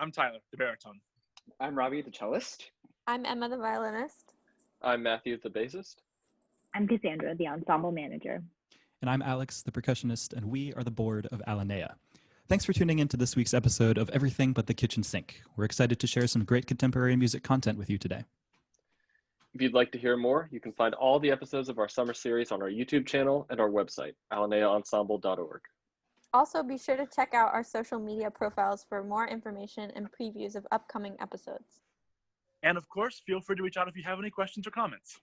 I'm Tyler, the baritone. I'm Robbie, the cellist. I'm Emma, the violinist. I'm Matthew, the bassist. I'm Cassandra, the ensemble manager. And I'm Alex, the percussionist, and we are the board of Alinéa. Thanks for tuning in to this week's episode of Everything But the Kitchen Sink. We're excited to share some great contemporary music content with you today. If you'd like to hear more, you can find all the episodes of our summer series on our YouTube channel and our website, alineaensemble.org. Also, be sure to check out our social media profiles for more information and previews of upcoming episodes. And of course, feel free to reach out if you have any questions or comments.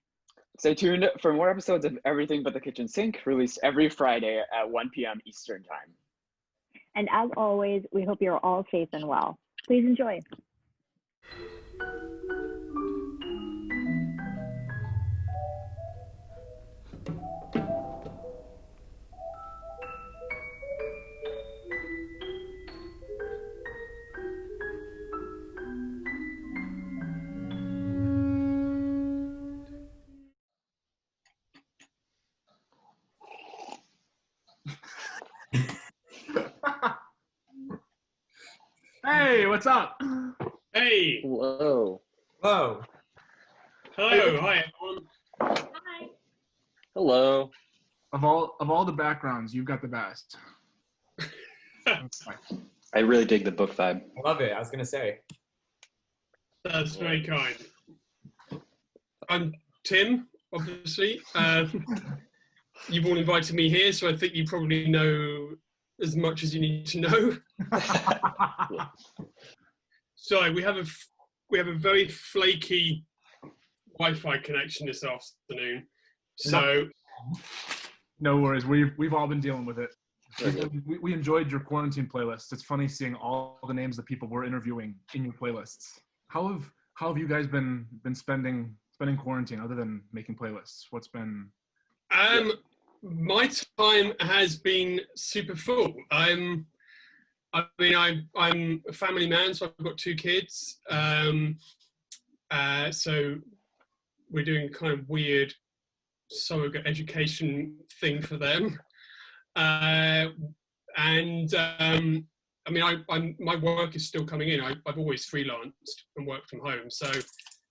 Stay tuned for more episodes of Everything But the Kitchen Sink, released every Friday at 1 p.m. Eastern Time. And as always, we hope you're all safe and well. Please enjoy. Hey, what's up? Hey. Hello. Hello. Hello. Hi, everyone. Hi. Hello. Of all the backgrounds, you've got the best. I really dig the book vibe. I love it. I was going to say. That's very kind. I'm Tim, obviously. You've all invited me here, so I think you probably know as much as you need to know. Sorry, we have a very flaky Wi-Fi connection this afternoon. So No worries. We've all been dealing with it. We enjoyed your quarantine playlist. It's funny seeing all the names of people we're interviewing in your playlists. How have you guys been spending quarantine other than making playlists? What's been? My time has been super full. I'm a family man, so I've got 2 kids. So we're doing kind of weird surrogate education thing for them. My work is still coming in. I've always freelanced and worked from home, so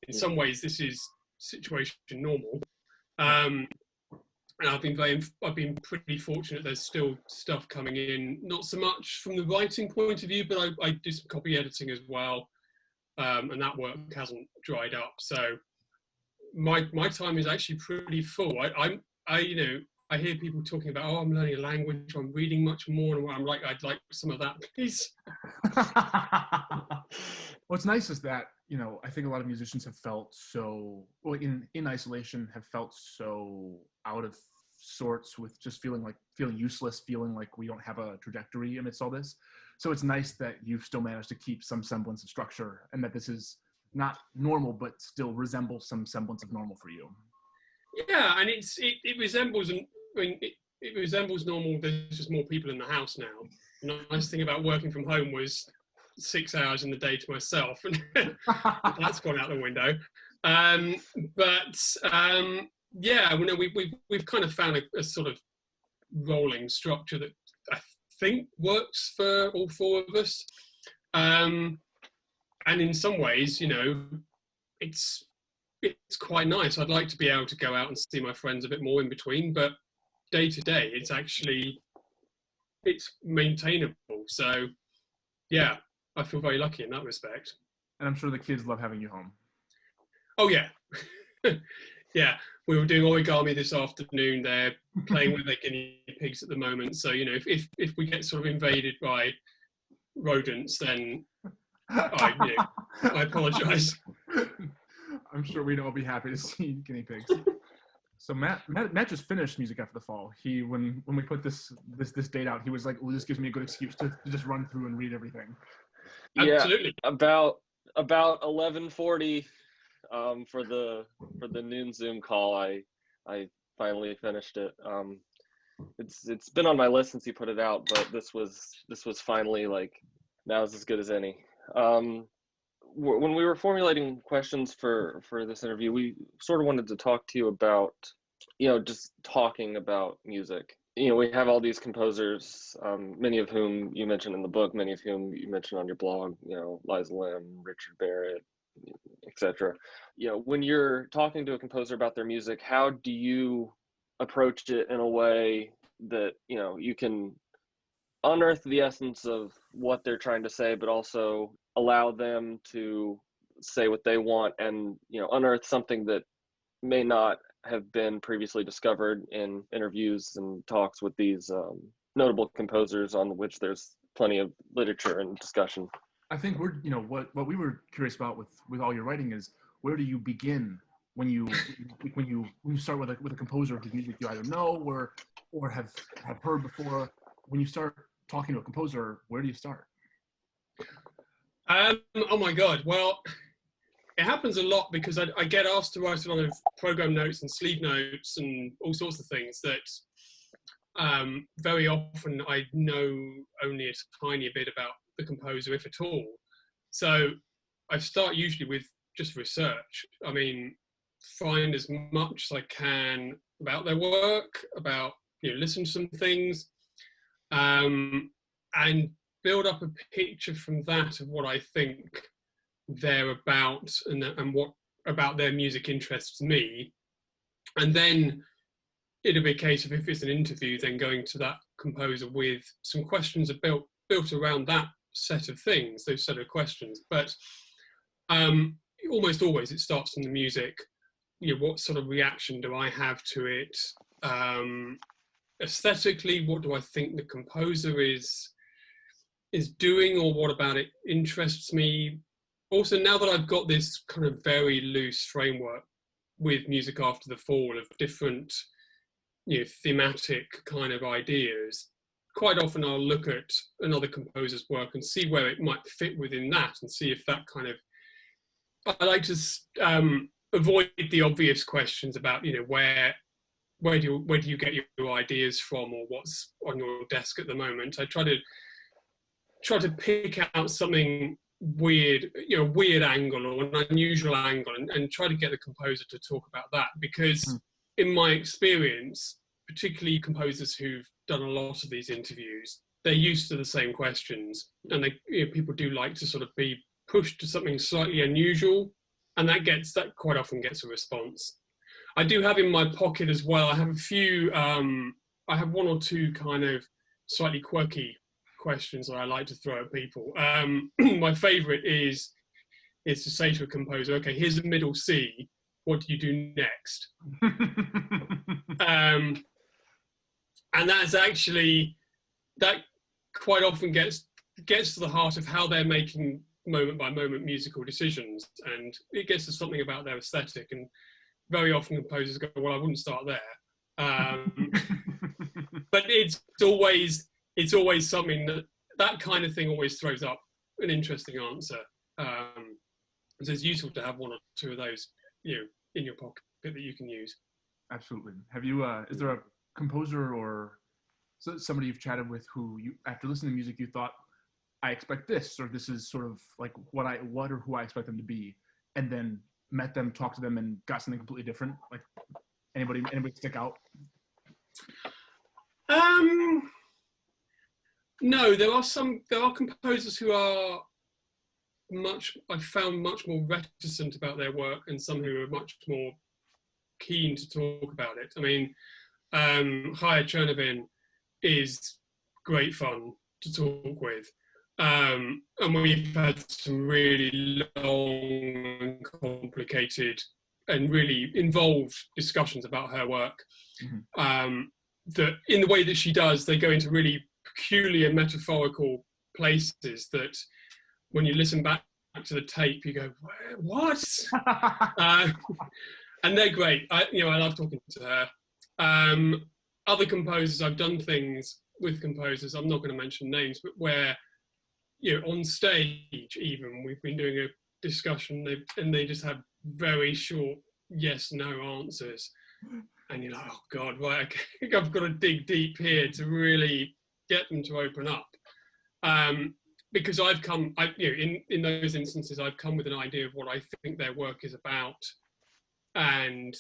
in some ways this is situation normal. And I've been pretty fortunate. There's still stuff coming in, not so much from the writing point of view, but I do some copy editing as well, and that work hasn't dried up. So my time is actually pretty full. I hear people talking about, I'm learning a language, I'm reading much more, and I'm like, I'd like some of that, please. What's nice is that, I think a lot of musicians have felt so, in isolation, have felt so out of sorts with just feeling useless, feeling like we don't have a trajectory amidst all this. So it's nice that you've still managed to keep some semblance of structure, and that this is not normal, but still resembles some semblance of normal for you. Yeah, and it resembles, it resembles normal. There's just more people in the house now. The nice thing about working from home was 6 hours in the day to myself, and that's gone out the window. We've kind of found a sort of rolling structure that I think works for all 4 of us. And in some ways, it's quite nice. I'd like to be able to go out and see my friends a bit more in between, but day to day, it's maintainable. So, yeah, I feel very lucky in that respect. And I'm sure the kids love having you home. Oh, yeah. Yeah, we were doing origami this afternoon. They're playing with their guinea pigs at the moment. So, if we get sort of invaded by rodents, then I apologize. I'm sure we'd all be happy to see guinea pigs. So Matt just finished Music After the Fall. He when we put this date out, he was like, "Oh, this gives me a good excuse to just run through and read everything." Absolutely. Yeah, about 11:40 for the noon Zoom call. I finally finished it. It's been on my list since you put it out, but this was finally like, now is as good as any. When we were formulating questions for this interview, we sort of wanted to talk to you about, just talking about music we have all these composers, many of whom you mentioned in the book, many of whom you mentioned on your blog, Liza Lim, Richard Barrett, etc. When you're talking to a composer about their music, how do you approach it in a way that, you can unearth the essence of what they're trying to say, but also allow them to say what they want and, unearth something that may not have been previously discovered in interviews and talks with these notable composers on which there's plenty of literature and discussion? I think we're, what we were curious about with all your writing is, where do you begin when you start with a composer whose music you either know or have heard before? When you start talking to a composer, where do you start? Oh my God. Well, it happens a lot because I get asked to write a lot of program notes and sleeve notes and all sorts of things that very often I know only a tiny bit about the composer, if at all. So I start usually with just research. I mean, find as much as I can about their work, about, listen to some things, and build up a picture from that of what I think they're about and what about their music interests me. And then it'll be a case of, if it's an interview, then going to that composer with some questions built around that set of things, those set of questions. But almost always it starts from the music. What sort of reaction do I have to it? Aesthetically, what do I think the composer is doing, or what about it interests me? Also, now that I've got this kind of very loose framework with Music After the Fall of different, thematic kind of ideas, quite often I'll look at another composer's work and see where it might fit within that, and see if that kind of, I like to avoid the obvious questions about, where do you get your ideas from, or what's on your desk at the moment. I try to pick out something weird, weird angle or an unusual angle, and try to get the composer to talk about that, because in my experience, particularly composers who've done a lot of these interviews, they're used to the same questions, and people do like to sort of be pushed to something slightly unusual, and that quite often gets a response. I do have in my pocket as well, I have a few, I have one or two kind of slightly quirky questions that I like to throw at people. My favorite is to say to a composer, okay, here's a middle C, what do you do next? And that's actually, that quite often gets to the heart of how they're making moment by moment musical decisions, and it gets to something about their aesthetic. And very often composers go, well, I wouldn't start there. But it's always something that kind of thing always throws up an interesting answer. So it's useful to have one or two of those, in your pocket that you can use. Absolutely. Have you? Is there a composer or somebody you've chatted with who, you, after listening to music, you thought, I expect this, or this is sort of like what or who I expect them to be, and then met them, talked to them, and got something completely different? Like, anybody stick out? No, there are composers who are I've found much more reticent about their work, and some who are much more keen to talk about it. I mean, Chaya Chernovin is great fun to talk with. And we've had some really long and complicated and really involved discussions about her work. That in the way that she does, they go into really peculiar metaphorical places that when you listen back to the tape, you go, what? And they're great. I love talking to her. Other composers, I've done things with composers, I'm not going to mention names, but where, on stage even, we've been doing a discussion and they just have very short yes, no answers. And you're like, oh God, right, I've got to dig deep here to really get them to open up. Because in those instances, I've come with an idea of what I think their work is about. And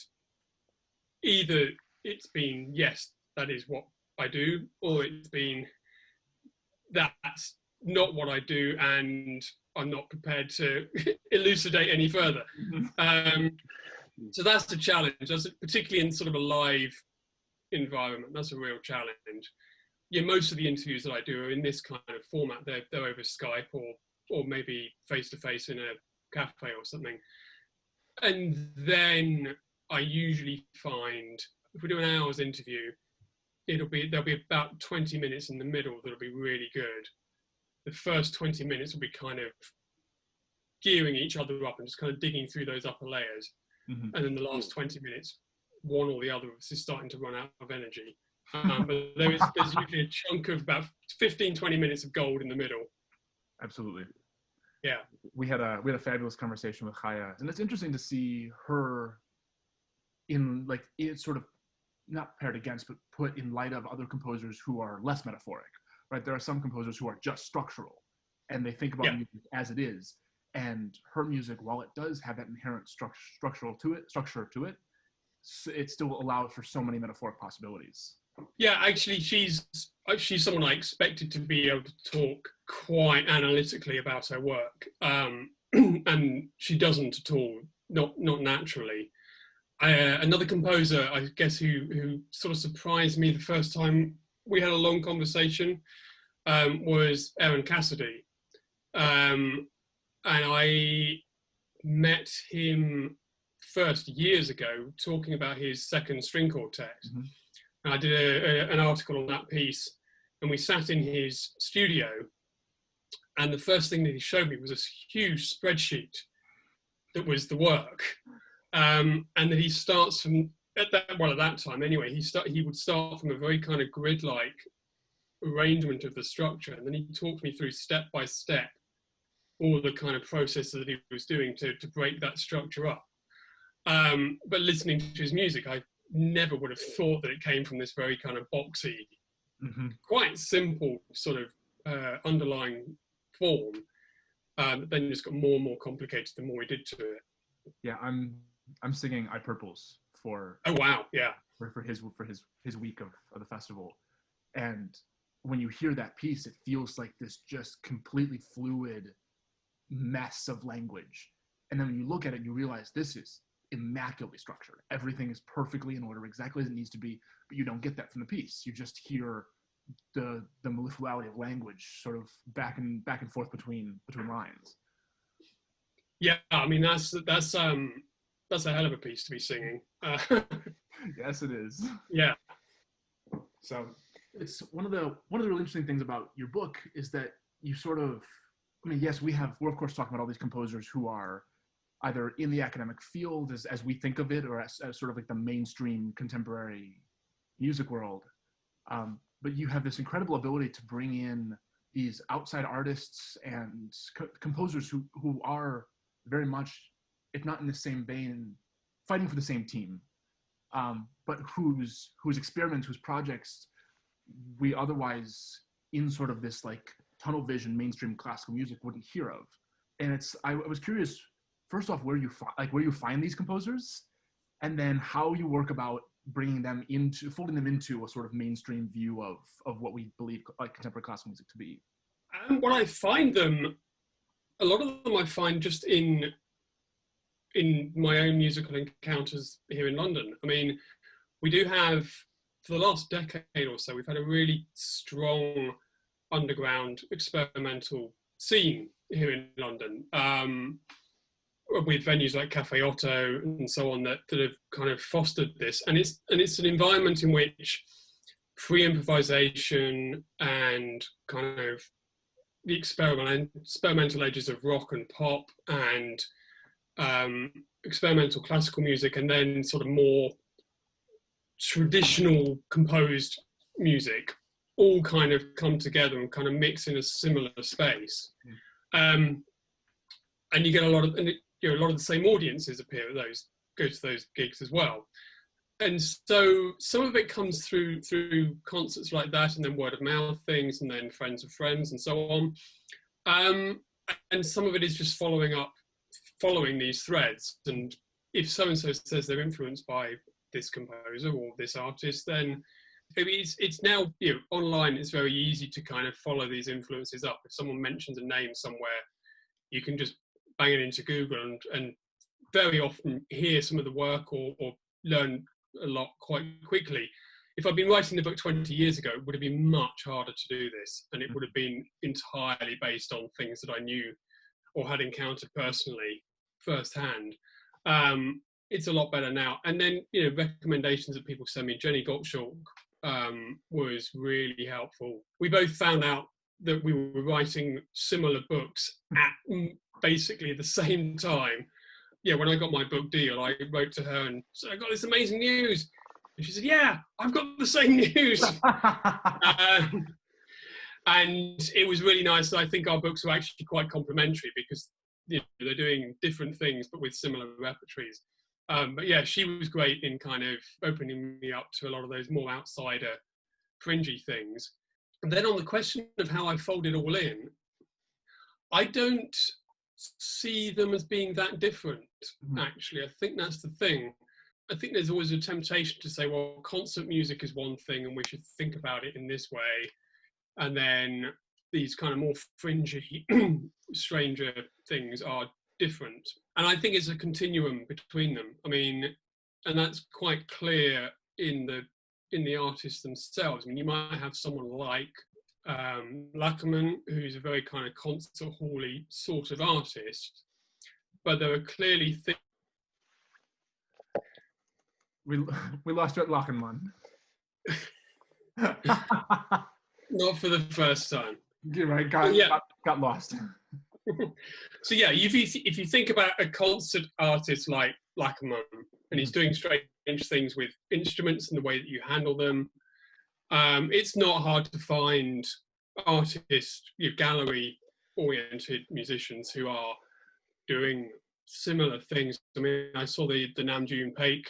either it's been, yes, that is what I do, or it's been that's not what I do, and I'm not prepared to elucidate any further. So that's the challenge. That's particularly in sort of a live environment. That's a real challenge. Yeah, most of the interviews that I do are in this kind of format. They're over Skype or maybe face to face in a cafe or something. And then I usually find if we do an hour's interview, there'll be about 20 minutes in the middle that'll be really good. The first 20 minutes will be kind of gearing each other up and just kind of digging through those upper layers. And then the last 20 minutes, one or the other of us is starting to run out of energy. But there's usually a chunk of about 15, 20 minutes of gold in the middle. Absolutely. Yeah. We had a fabulous conversation with Chaya, and it's interesting to see her in like it's sort of not paired against, but put in light of other composers who are less metaphoric, right? There are some composers who are just structural, and they think about music as it is. And her music, while it does have that inherent structure to it, it still allows for so many metaphoric possibilities. Yeah, actually, she's someone I expected to be able to talk quite analytically about her work, and she doesn't at all, not naturally. Another composer, I guess, who sort of surprised me the first time we had a long conversation was Aaron Cassidy. And I met him first years ago talking about his second string quartet. And I did an article on that piece, and we sat in his studio, and the first thing that he showed me was this huge spreadsheet that was the work. And that he starts from, at that time anyway, he would start from a very kind of grid-like arrangement of the structure, and then he talked me through step by step all the kind of processes that he was doing to break that structure up. But listening to his music, I never would have thought that it came from this very kind of boxy, quite simple sort of underlying form. But then it just got more and more complicated the more we did to it. Yeah, I'm singing I Purples for for his week of the festival, and when you hear that piece, it feels like this just completely fluid mess of language. And then when you look at it, you realize this is immaculately structured. Everything is perfectly in order, exactly as it needs to be, but you don't get that from the piece. You just hear the mellifluality of language sort of back and forth between lines. Yeah, I mean that's a hell of a piece to be singing. Yes, it is. Yeah. So it's one of the really interesting things about your book is that you sort of, I mean, yes, we're of course talking about all these composers who are either in the academic field as we think of it, or as sort of like the mainstream contemporary music world. But you have this incredible ability to bring in these outside artists and composers who are very much, if not in the same vein, fighting for the same team, but whose experiments, whose projects we otherwise in sort of this like tunnel vision mainstream classical music wouldn't hear of. And I was curious, first off, where you find these composers, and then how you work about folding them into a sort of mainstream view of what we believe like contemporary classical music to be. Well, I find them, a lot of them I find just in my own musical encounters here in London. I mean, we do have, for the last decade or so, we've had a really strong underground experimental scene here in London, with venues like Cafe Otto and so on that have kind of fostered this. And it's an environment in which pre-improvisation and kind of the experimental edges of rock and pop and experimental classical music, and then sort of more traditional composed music all kind of come together and kind of mix in a similar space. And you get a lot of the same audiences appear at those, go to those gigs as well. And so some of it comes through concerts like that, and then word of mouth things, and then friends of friends and so on. And some of it is just following these threads. And if so-and-so says they're influenced by this composer or this artist, then I mean, it's now, online, it's very easy to kind of follow these influences up. If someone mentions a name somewhere, you can just bang it into Google and very often hear some of the work or learn a lot quite quickly. If I'd been writing the book 20 years ago, it would have been much harder to do this, and it would have been entirely based on things that I knew or had encountered personally firsthand. It's a lot better now. And then, recommendations that people send me. Jenny Gottschalk was really helpful. We both found out that we were writing similar books at basically the same time. Yeah, when I got my book deal, I wrote to her and said, I got this amazing news. And she said, yeah, I've got the same news. And it was really nice. I think our books were actually quite complementary because they're doing different things, but with similar repertories. But yeah, she was great in kind of opening me up to a lot of those more outsider, fringy things. And then on the question of how I fold it all in, I don't see them as being that different, actually. I think that's the thing. I think there's always a temptation to say, well, concert music is one thing and we should think about it in this way. And then these kind of more fringy, stranger things are different. And I think it's a continuum between them. I mean, and that's quite clear in the artists themselves. I mean, you might have someone like Lackerman, who's a very kind of concert hall-y sort of artist, but there are clearly things. We lost you at Lackerman. Not for the first time. You're right, got lost. So yeah, if you think about a concert artist like Lackerman, and he's doing strange things with instruments and the way that you handle them, it's not hard to find artists, gallery-oriented musicians who are doing similar things. I mean, I saw the Namjoon Paik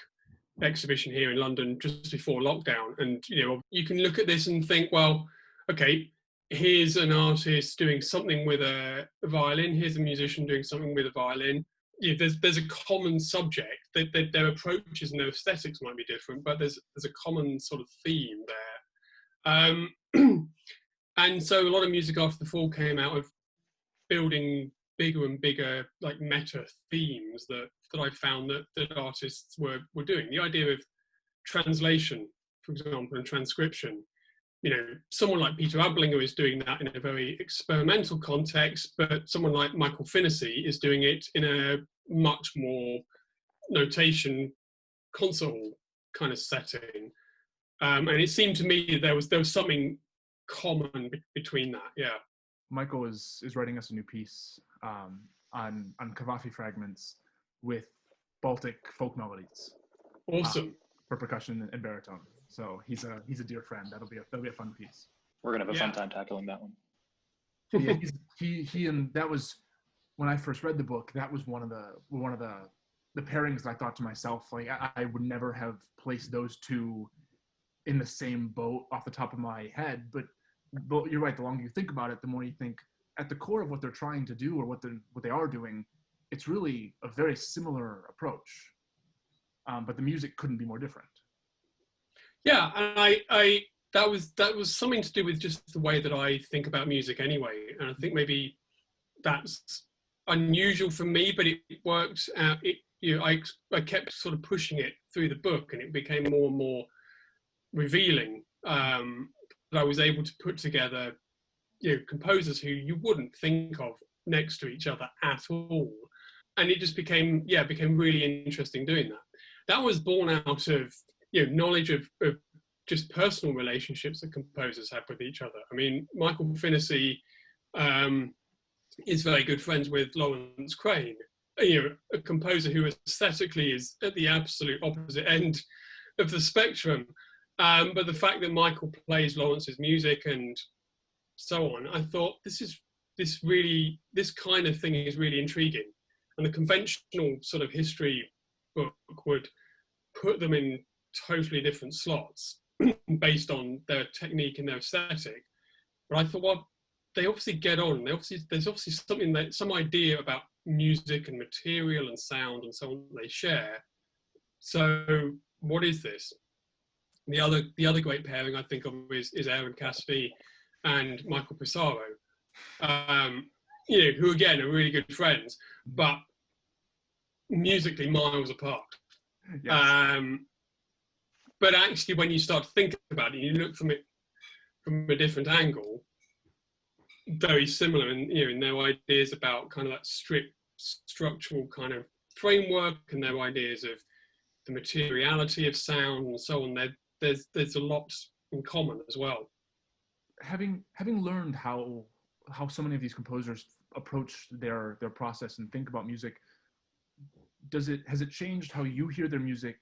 exhibition here in London just before lockdown, and you can look at this and think, well, okay, here's an artist doing something with a violin, here's a musician doing something with a violin. There's a common subject. Their approaches and their aesthetics might be different, but there's a common sort of theme there. And so a lot of music after the fall came out of building bigger and bigger, like, meta themes that I found that artists were doing. The idea of translation, for example, and transcription. Someone like Peter Ablinger is doing that in a very experimental context, but someone like Michael Finnessy is doing it in a much more notation concert hall kind of setting. And it seemed to me there was something common between that. Yeah. Michael is writing us a new piece on Cavafi fragments with Baltic folk melodies. Awesome. For percussion and baritone. So he's a dear friend. That'll be a fun piece. We're gonna have a fun time tackling that one. Yeah, he and that was when I first read the book. That was one of the pairings that I thought to myself, like, I would never have placed those two in the same boat off the top of my head. But you're right. The longer you think about it, the more you think at the core of what they're trying to do or what they are doing, it's really a very similar approach. But the music couldn't be more different. Yeah, and I that was something to do with just the way that I think about music anyway, and I think maybe that's unusual for me, but it worked out. I kept sort of pushing it through the book, and it became more and more revealing that I was able to put together composers who you wouldn't think of next to each other at all, and it just became really interesting doing that. That was born out of knowledge of just personal relationships that composers have with each other. I mean, Michael Finnessy is very good friends with Lawrence Crane, a composer who aesthetically is at the absolute opposite end of the spectrum. But the fact that Michael plays Lawrence's music and so on, I thought this kind of thing is really intriguing. And the conventional sort of history book would put them in totally different slots based on their technique and their aesthetic. But I thought, well, they obviously get on. There's obviously some idea about music and material and sound and so on they share. So what is this? The other great pairing I think of is Aaron Cassidy and Michael Pissarro, who again are really good friends, but musically miles apart. Yes. But actually, when you start to think about it, you look from it from a different angle, very similar in their ideas about kind of that strict structural kind of framework and their ideas of the materiality of sound and so on. There's a lot in common as well. Having learned how so many of these composers approach their process and think about music, has it changed how you hear their music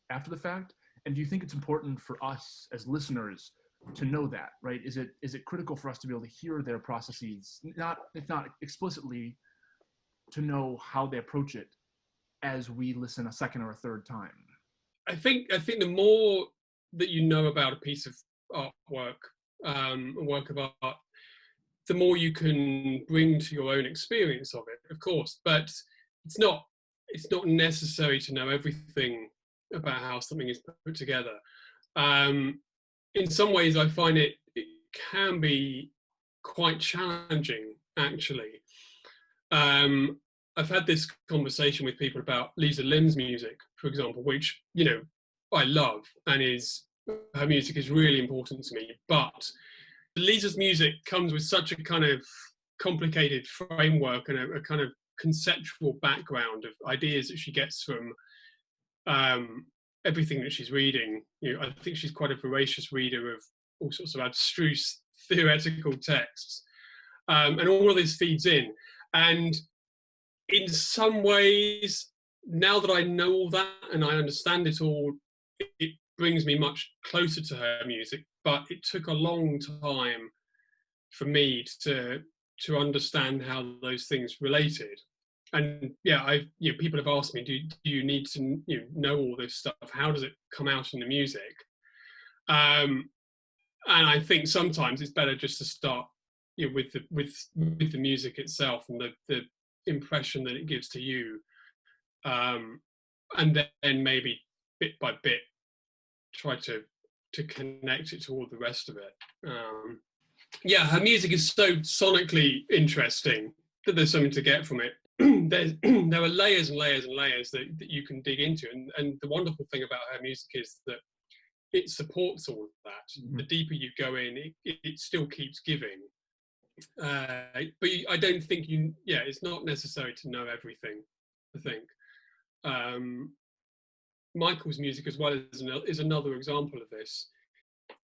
after the fact? And do you think it's important for us as listeners to know that, right? Is it critical for us to be able to hear their processes, if not explicitly, to know how they approach it as we listen a second or a third time? I think the more that you know about a piece of artwork, a work of art, the more you can bring to your own experience of it, of course. But it's not necessary to know everything about how something is put together. In some ways, I find it can be quite challenging, actually. I've had this conversation with people about Lisa Lim's music, for example, which, I love, and her music is really important to me. But Lisa's music comes with such a kind of complicated framework and a kind of conceptual background of ideas that she gets from everything that she's reading. I think she's quite a voracious reader of all sorts of abstruse theoretical texts, and all of this feeds in. And in some ways, now that I know all that and I understand it all, it brings me much closer to her music. But it took a long time for me to understand how those things related. And people have asked me, do you need to know all this stuff? How does it come out in the music? And I think sometimes it's better just to start with the music itself and the impression that it gives to you, and then maybe bit by bit try to connect it to all the rest of it. Her music is so sonically interesting that there's something to get from it. There are layers and layers and layers that you can dig into, and the wonderful thing about her music is that it supports all of that. Mm-hmm. The deeper you go in, it still keeps giving. But I don't think it's not necessary to know everything, I think. Michael's music as well is another example of this,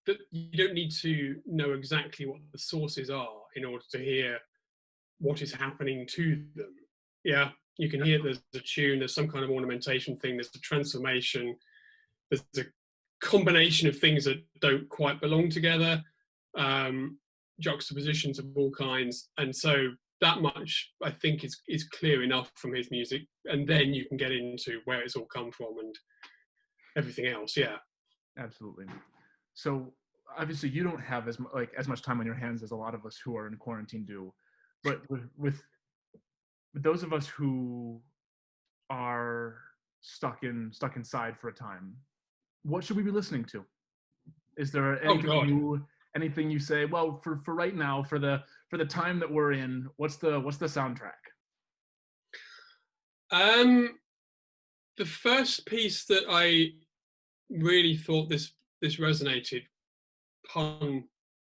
that you don't need to know exactly what the sources are in order to hear what is happening to them. Yeah, you can hear there's a tune, there's some kind of ornamentation thing, there's a transformation, there's a combination of things that don't quite belong together, juxtapositions of all kinds. And so that much, I think, is clear enough from his music. And then you can get into where it's all come from and everything else. Yeah. Absolutely. So obviously you don't have as much time on your hands as a lot of us who are in quarantine do. But with those of us who are stuck inside for a time, what should we be listening to? Is there anything you say, well, for right now, for the time that we're in, what's the soundtrack? The first piece that I really thought this resonated, pun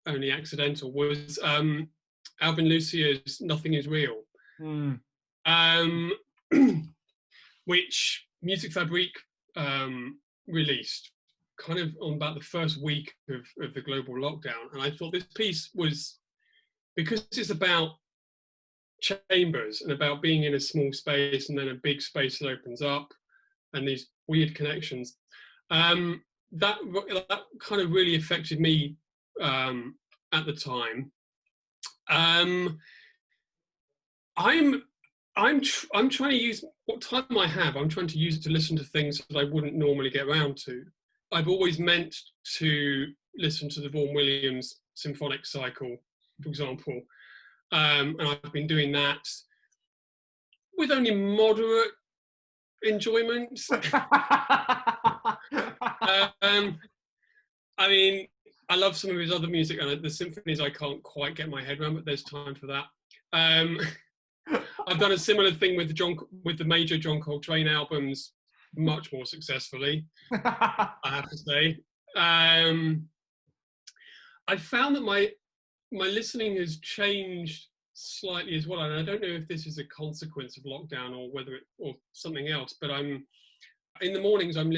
only accidental, was Alvin Lucia's "Nothing Is Real," which Music Fabrique released kind of on about the first week of the global lockdown. And I thought this piece was, because it's about chambers and about being in a small space and then a big space that opens up and these weird connections, that kind of really affected me at the time. I'm trying to use what time I have. I'm trying to use it to listen to things that I wouldn't normally get around to. I've always meant to listen to the Vaughan Williams symphonic cycle, for example, and I've been doing that with only moderate enjoyment. I mean, I love some of his other music, and the symphonies I can't quite get my head around, but there's time for that. I've done a similar thing with the major John Coltrane albums, much more successfully, I have to say. I found that my listening has changed slightly as well, and I don't know if this is a consequence of lockdown or or something else. But in the mornings I'm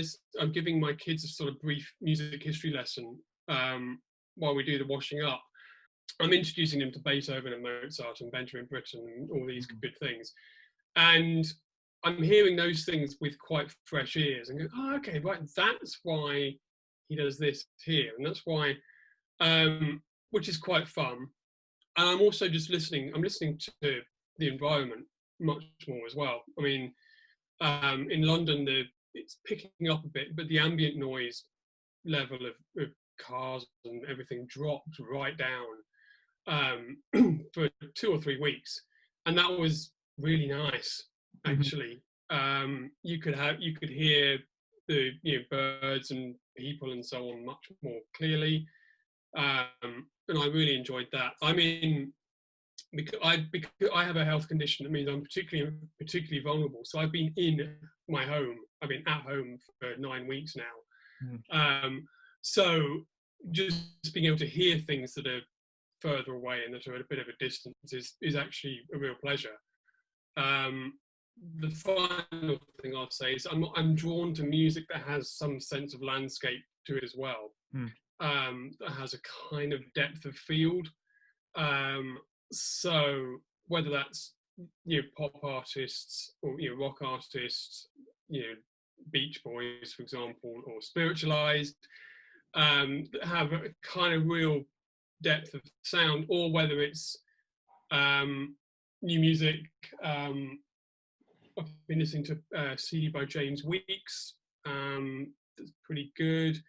giving my kids a sort of brief music history lesson while we do the washing up. I'm introducing them to Beethoven and Mozart and Benjamin Britten and all these good things, and I'm hearing those things with quite fresh ears and go, oh, okay, right, that's why he does this here, and that's why, which is quite fun. And I'm also just listening. I'm listening to the environment much more as well. I mean, in London, it's picking up a bit, but the ambient noise level of cars and everything dropped right down for 2 or 3 weeks, and that was really nice. Actually, you could hear the birds and people and so on much more clearly. And I really enjoyed that. I mean, because I have a health condition that means I'm particularly vulnerable. So I've been in my home. I've been at home for 9 weeks now. So just being able to hear things that are further away and that are at a bit of a distance is actually a real pleasure. The final thing I'll say is I'm drawn to music that has some sense of landscape to it as well. That has a kind of depth of field. So whether that's pop artists or rock artists, Beach Boys, for example, or Spiritualized, that have a kind of real depth of sound, or whether it's new music. I've been listening to a CD by James Weeks. That's pretty good.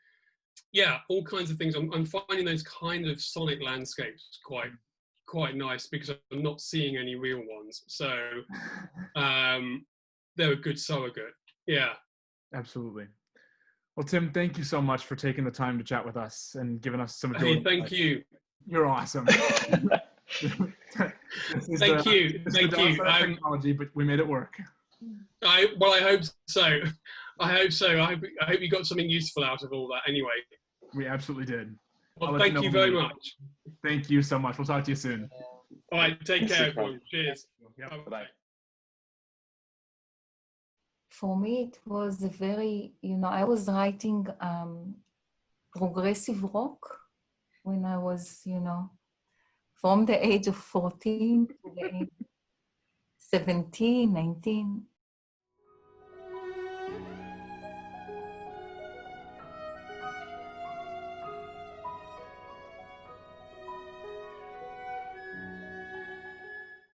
Yeah, all kinds of things. I'm finding those kind of sonic landscapes quite nice because I'm not seeing any real ones. So they're a good surrogate. Yeah. Absolutely. Well, Tim, thank you so much for taking the time to chat with us and giving us some. Hey, thank you. You're awesome. Thank you. Technology, but we made it work. I hope so. I hope you got something useful out of all that anyway. We absolutely did. Well, thank you very much. Thank you so much. We'll talk to you soon. All right, take care, everyone. Cheers. Yep. Bye. For me, it was a very, I was writing progressive rock when I was, from the age of 14 to the age 17, 19.